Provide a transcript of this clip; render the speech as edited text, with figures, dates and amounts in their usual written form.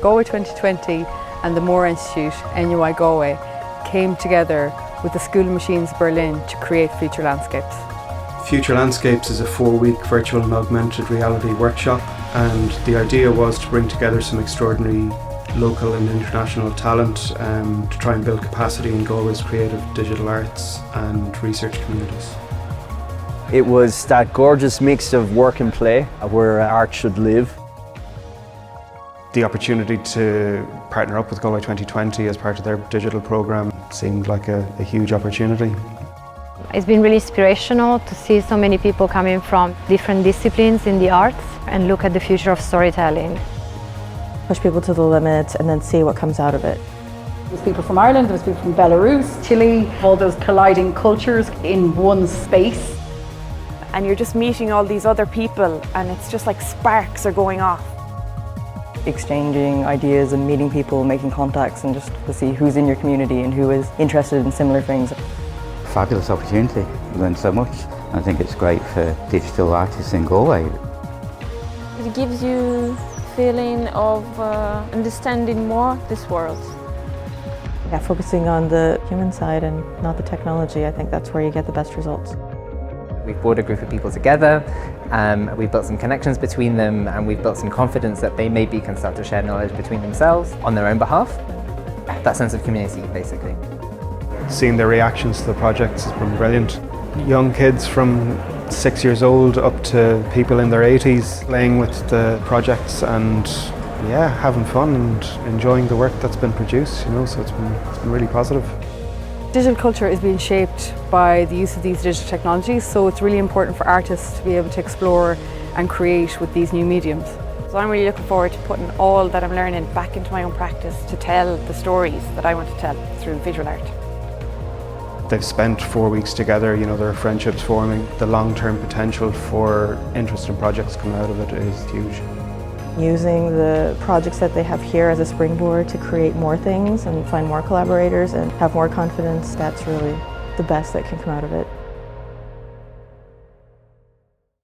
Galway 2020 and the Moore Institute, NUI Galway, came together with the School of Machines Berlin to create Future Landscapes. Future Landscapes is a 4-week virtual and augmented reality workshop, and the idea was to bring together some extraordinary local and international talent to try and build capacity in Galway's creative digital arts and research communities. It was that gorgeous mix of work and play where art should live. The opportunity to partner up with Galway 2020 as part of their digital programme seemed like a huge opportunity. It's been really inspirational to see so many people coming from different disciplines in the arts and look at the future of storytelling. Push people to the limit and then see what comes out of it. There's people from Ireland, there's people from Belarus, Chile, all those colliding cultures in one space. And you're just meeting all these other people and it's just like sparks are going off. Exchanging ideas and meeting people, making contacts, and just to see who's in your community and who is interested in similar things. Fabulous opportunity, we learned so much. I think it's great for digital artists in Galway. It gives you feeling of understanding more this world. Yeah, focusing on the human side and not the technology, I think that's where you get the best results. We've brought a group of people together, we've built some connections between them, and we've built some confidence that they maybe can start to share knowledge between themselves on their own behalf. That sense of community, basically. Seeing their reactions to the projects has been brilliant. Young kids from 6 years old up to people in their 80s playing with the projects and yeah, having fun and enjoying the work that's been produced, you know, so it's been really positive. Digital culture is being shaped by the use of these digital technologies, so it's really important for artists to be able to explore and create with these new mediums. So I'm really looking forward to putting all that I'm learning back into my own practice to tell the stories that I want to tell through visual art. They've spent 4 weeks together, you know, there are friendships forming. The long-term potential for interesting projects coming out of it is huge. Using the projects that they have here as a springboard to create more things and find more collaborators and have more confidence, that's really the best that can come out of it.